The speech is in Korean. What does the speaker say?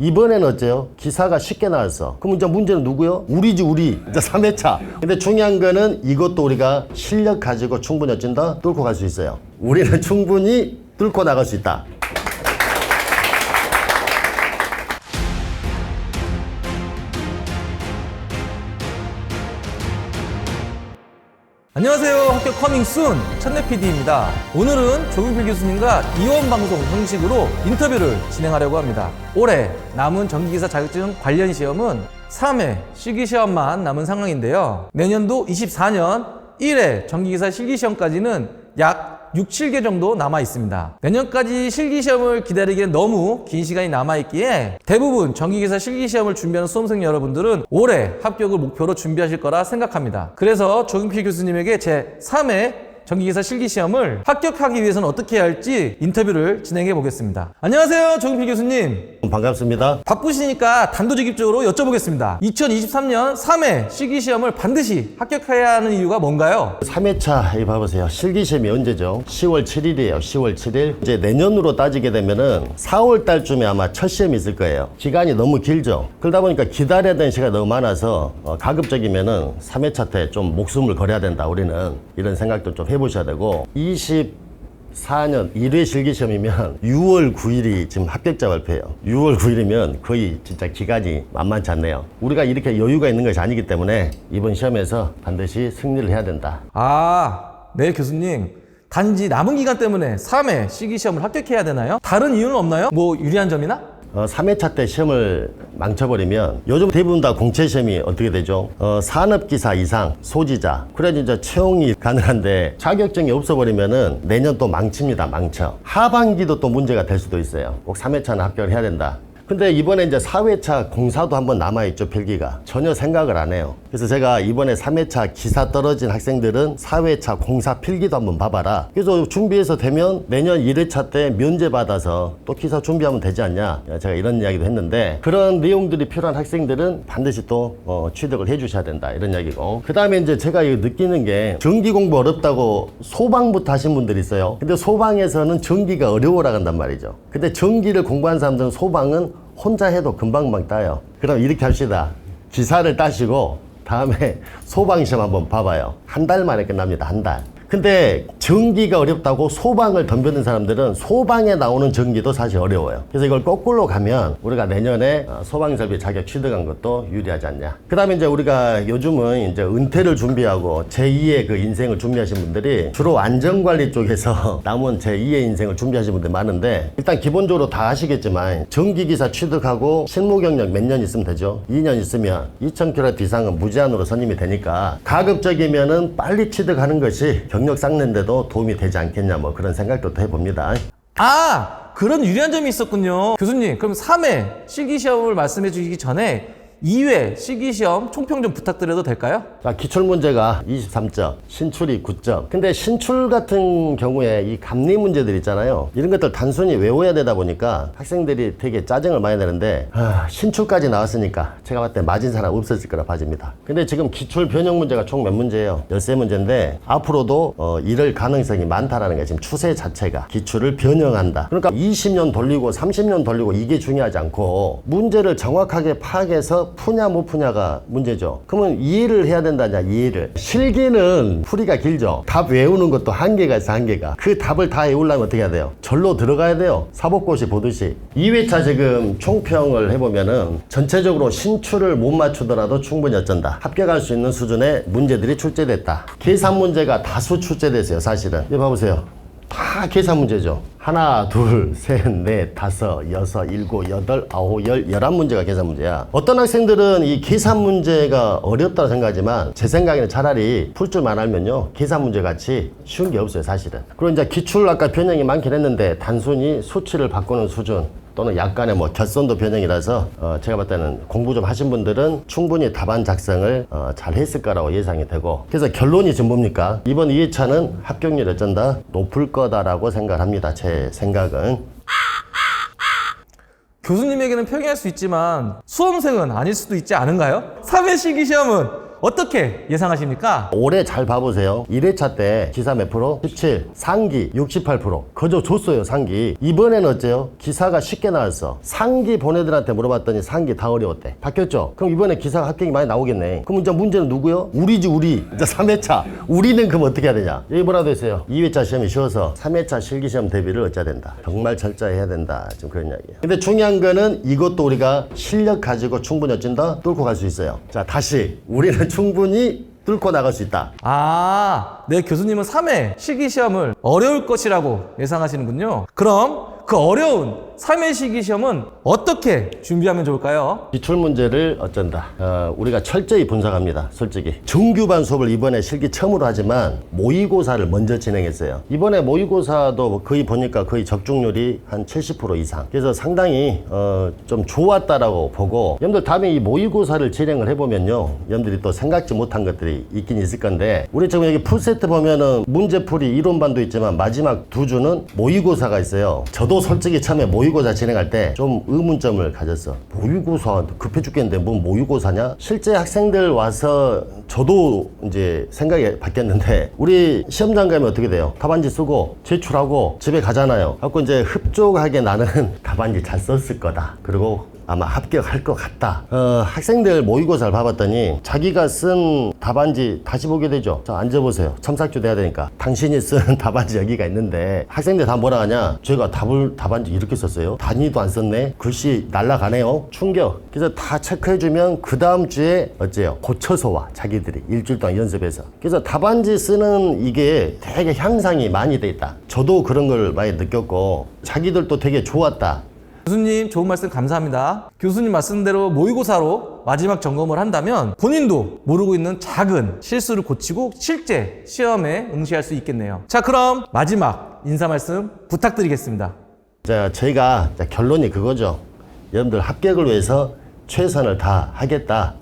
이번에는 어째요? 기사가 쉽게 나왔어. 그럼 이제 문제는 누구요? 우리지, 우리. 이제 3회차. 근데 중요한 거는 이것도 우리가 실력 가지고 충분히 어쩐다? 뚫고 갈 수 있어요. 우리는 충분히 뚫고 나갈 수 있다. 안녕하세요. 합격 커밍 순 첫내 PD입니다. 오늘은 조경필 교수님과 이원방송 형식으로 인터뷰를 진행하려고 합니다. 올해 남은 전기기사 자격증 관련 시험은 3회 실기시험만 남은 상황인데요. 내년도 24년 1회 전기기사 실기시험까지는 약 6, 7개 정도 남아 있습니다. 내년까지 실기시험을 기다리기엔 너무 긴 시간이 남아있기에 대부분 전기기사 실기시험을 준비하는 수험생 여러분들은 올해 합격을 목표로 준비하실 거라 생각합니다. 그래서 조경필 교수님에게 제 3회 전기기사 실기시험을 합격하기 위해서는 어떻게 해야 할지 인터뷰를 진행해 보겠습니다. 안녕하세요, 조경필 교수님. 반갑습니다. 바쁘시니까 단도직입적으로 여쭤보겠습니다. 2023년 3회 실기시험을 반드시 합격해야 하는 이유가 뭔가요? 3회차 이 봐보세요. 실기시험이 언제죠? 10월 7일이에요. 10월 7일. 이제 내년으로 따지게 되면은 4월 달쯤에 아마 첫 시험이 있을 거예요. 기간이 너무 길죠. 그러다 보니까 기다려야 되는 시간이 너무 많아서 가급적이면은 3회차 때 좀 목숨을 걸어야 된다. 우리는 이런 생각도 좀 해보셔야 되고 24년 1회 실기시험이면 6월 9일이 지금 합격자 발표예요. 6월 9일이면 거의 진짜 기간이 만만치 않네요. 우리가 이렇게 여유가 있는 것이 아니기 때문에 이번 시험에서 반드시 승리를 해야 된다. 네, 교수님. 단지 남은 기간 때문에 3회 실기시험을 합격해야 되나요? 다른 이유는 없나요? 뭐 유리한 점이나? 3회차 때 시험을 망쳐버리면 요즘 대부분 다 공채 시험이 어떻게 되죠? 산업기사 이상 소지자 그래야지 이제 채용이 가능한데 자격증이 없어버리면은 내년 또 망칩니다. 망쳐. 하반기도 또 문제가 될 수도 있어요. 꼭 3회차는 합격을 해야 된다. 근데 이번에 이제 4회차 공사도 한번 남아있죠. 필기가. 전혀 생각을 안 해요. 그래서 제가 이번에 3회차 기사 떨어진 학생들은 4회차 공사 필기도 한번 봐봐라. 그래서 준비해서 되면 내년 1회차 때 면제 받아서 또 기사 준비하면 되지 않냐. 제가 이런 이야기도 했는데 그런 내용들이 필요한 학생들은 반드시 또 취득을 해주셔야 된다. 이런 이야기고. 그 다음에 이제 제가 느끼는 게 전기 공부 어렵다고 소방부터 하신 분들이 있어요. 근데 소방에서는 전기가 어려워라 간단 말이죠. 근데 전기를 공부한 사람들은 소방은 혼자 해도 금방금방 따요. 그럼 이렇게 합시다. 기사를 따시고 다음에 소방시험 한번 봐봐요. 한 달 만에 끝납니다. 한 달. 근데 전기가 어렵다고 소방을 덤벼든 사람들은 소방에 나오는 전기도 사실 어려워요. 그래서 이걸 거꾸로 가면 우리가 내년에 소방설비 자격 취득한 것도 유리하지 않냐. 그 다음에 이제 우리가 요즘은 이제 은퇴를 준비하고 제2의 그 인생을 준비하신 분들이 주로 안전관리 쪽에서 남은 제2의 인생을 준비하신 분들 많은데 일단 기본적으로 다 아시겠지만 전기기사 취득하고 실무 경력 몇 년 있으면 되죠. 2년 있으면 2,000km 이상은 무제한으로 선임이 되니까 가급적이면은 빨리 취득하는 것이 경력 쌓는데도 도움이 되지 않겠냐 뭐 그런 생각도 해봅니다. 그런 유리한 점이 있었군요. 교수님, 그럼 3회 실기시험을 말씀해 주시기 전에 2회 실기시험 총평 좀 부탁드려도 될까요? 자, 기출문제가 23점, 신출이 9점. 근데 신출 같은 경우에 이 감리 문제들 있잖아요. 이런 것들 단순히 외워야 되다 보니까 학생들이 되게 짜증을 많이 내는데 신출까지 나왔으니까 제가 봤을 때 맞은 사람 없었을 거라 봐집니다. 근데 지금 기출 변형 문제가 총 몇 문제예요? 13문제인데 앞으로도 이럴 가능성이 많다라는 게 지금 추세 자체가 기출을 변형한다. 그러니까 20년 돌리고 30년 돌리고 이게 중요하지 않고 문제를 정확하게 파악해서 푸냐 못 푸냐가 문제죠. 그러면 이해를 해야 된다냐. 이해를. 실기는 풀이가 길죠. 답 외우는 것도 한계가 있어. 한계가. 그 답을 다 외우려면 어떻게 해야 돼요? 절로 들어가야 돼요. 사법고시 보듯이. 2회차 지금 총평을 해보면은 전체적으로 신출을 못 맞추더라도 충분히 어쩐다. 합격할 수 있는 수준의 문제들이 출제됐다. 계산 문제가 다수 출제됐어요. 사실은. 이거 봐보세요. 다 계산 문제죠. 하나, 둘, 셋, 넷, 다섯, 여섯, 일곱, 여덟, 아홉, 열, 11문제가 계산 문제야. 어떤 학생들은 이 계산 문제가 어렵다고 생각하지만 제 생각에는 차라리 풀 줄만 알면요. 계산 문제 같이 쉬운 게 없어요, 사실은. 그리고 이제 기출 아까 변형이 많긴 했는데 단순히 수치를 바꾸는 수준 또는 약간의 뭐 결선도 변형이라서 제가 봤을 때는 공부 좀 하신 분들은 충분히 답안 작성을 잘 했을 거라고 예상이 되고 그래서 결론이 지금 뭡니까? 이번 2회차는 합격률이 어쩐다? 높을 거다라고 생각합니다. 제 생각은. 교수님에게는 평이할 수 있지만 수험생은 아닐 수도 있지 않은가요? 3회 실기시험은 어떻게 예상하십니까? 올해 잘 봐보세요. 1회차 때 기사 몇 프로? 17. 상기 68%. 그저 줬어요, 상기. 이번에는 어째요? 기사가 쉽게 나왔어. 상기 본 애들한테 물어봤더니 상기 다 어려웠대. 바뀌었죠? 그럼 이번에 기사 합격이 많이 나오겠네. 그럼 이제 문제는 누구요? 우리지, 우리. 이제 3회차. 우리는 그럼 어떻게 해야 되냐? 여기 뭐라도 했어요. 2회차 시험이 쉬워서 3회차 실기시험 대비를 어찌해야 된다. 정말 철저해야 된다. 좀 그런 이야기예요. 근데 중요한 거는 이것도 우리가 실력 가지고 충분히 어쩐다? 뚫고 갈 수 있어요. 자, 다시. 우리는 충분히 뚫고 나갈 수 있다. 네, 교수님은 3회 실기시험을 어려울 것이라고 예상하시는군요. 그럼 그 어려운 3회 실기시험은 어떻게 준비하면 좋을까요? 기출 문제를 어쩐다. 우리가 철저히 분석합니다. 솔직히. 정규반 수업을 이번에 실기 처음으로 하지만 모의고사를 먼저 진행했어요. 이번에 모의고사도 거의 보니까 거의 적중률이 한 70% 이상. 그래서 상당히 좀 좋았다라고 보고 여러분들 다음에 이 모의고사를 진행을 해보면요. 여러분들이 또 생각지 못한 것들이 있긴 있을 건데 우리 지금 여기 풀세트 보면은 문제풀이 이론반도 있지만 마지막 두 주는 모의고사가 있어요. 저도 솔직히 처음에 모의고사 진행할 때 좀 의문점을 가졌어. 모의고사 급해 죽겠는데 뭔 모의고사냐? 실제 학생들 와서 저도 이제 생각이 바뀌었는데 우리 시험장 가면 어떻게 돼요? 답안지 쓰고 제출하고 집에 가잖아요. 갖고 이제 흡족하게 나는 답안지 잘 썼을 거다. 그리고 아마 합격할 것 같다. 학생들 모의고사를 봐봤더니 자기가 쓴 답안지 다시 보게 되죠. 자, 앉아보세요. 첨삭주 돼야 되니까. 당신이 쓴 답안지 여기가 있는데 학생들 다 뭐라 하냐? 제가 답안지 이렇게 썼어요. 단위도 안 썼네. 글씨 날라가네요. 충격. 그래서 다 체크해주면 그 다음 주에 어째요? 고쳐서 와. 자기들이 일주일 동안 연습해서. 그래서 답안지 쓰는 이게 되게 향상이 많이 돼 있다. 저도 그런 걸 많이 느꼈고 자기들도 되게 좋았다. 교수님 좋은 말씀 감사합니다. 교수님 말씀대로 모의고사로 마지막 점검을 한다면 본인도 모르고 있는 작은 실수를 고치고 실제 시험에 응시할 수 있겠네요. 자, 그럼 마지막 인사 말씀 부탁드리겠습니다. 자, 저희가 결론이 그거죠. 여러분들 합격을 위해서 최선을 다하겠다.